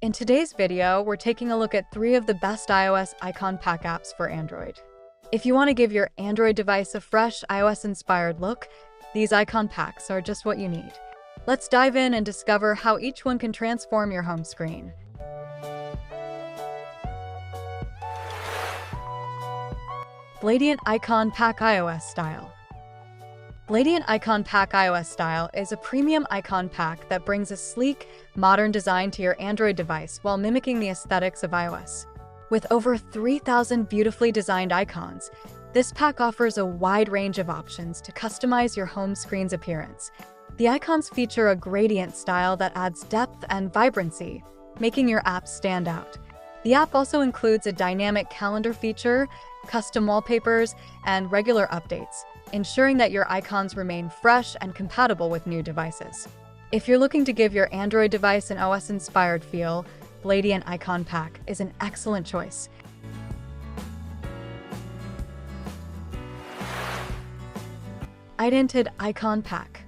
In today's video, we're taking a look at 3 of the best iOS icon pack apps for Android. If you want to give your Android device a fresh, iOS-inspired look, these icon packs are just what you need. Let's dive in and discover how each one can transform your home screen. Bladient Icon Pack iOS Style. Bladient Icon Pack iOS Style is a premium icon pack that brings a sleek, modern design to your Android device while mimicking the aesthetics of iOS. With over 3,000 beautifully designed icons, this pack offers a wide range of options to customize your home screen's appearance. The icons feature a gradient style that adds depth and vibrancy, making your apps stand out. The app also includes a dynamic calendar feature, custom wallpapers, and regular updates, ensuring that your icons remain fresh and compatible with new devices. If you're looking to give your Android device an OS-inspired feel, Bladient Icon Pack is an excellent choice. iTinted Icon Pack.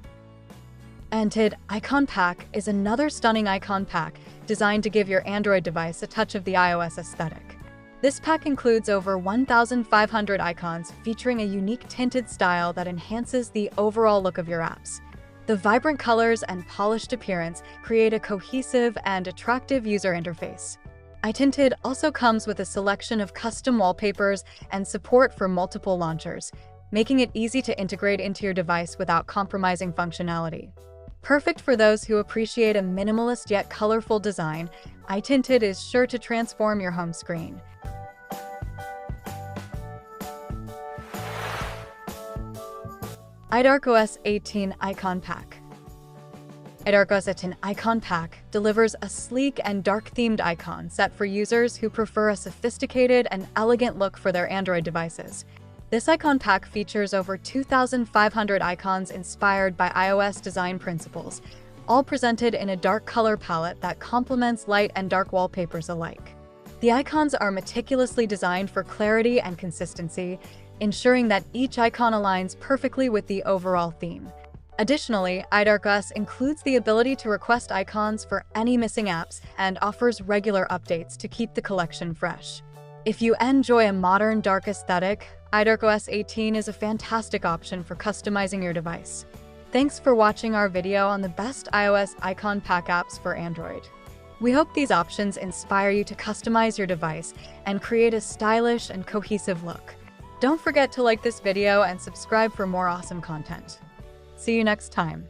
iTinted Icon Pack is another stunning icon pack designed to give your Android device a touch of the iOS aesthetic. This pack includes over 1,500 icons featuring a unique tinted style that enhances the overall look of your apps. The vibrant colors and polished appearance create a cohesive and attractive user interface. iTinted also comes with a selection of custom wallpapers and support for multiple launchers, making it easy to integrate into your device without compromising functionality. Perfect for those who appreciate a minimalist yet colorful design, iTinted is sure to transform your home screen. iDarkOS 18 Icon Pack. iDarkOS 18 Icon Pack delivers a sleek and dark-themed icon set for users who prefer a sophisticated and elegant look for their Android devices. This icon pack features over 2,500 icons inspired by iOS design principles, all presented in a dark color palette that complements light and dark wallpapers alike. The icons are meticulously designed for clarity and consistency, ensuring that each icon aligns perfectly with the overall theme. Additionally, iDarkOS includes the ability to request icons for any missing apps and offers regular updates to keep the collection fresh. If you enjoy a modern, dark aesthetic, iDarkOS 18 is a fantastic option for customizing your device. Thanks for watching our video on the best iOS icon pack apps for Android. We hope these options inspire you to customize your device and create a stylish and cohesive look. Don't forget to like this video and subscribe for more awesome content. See you next time.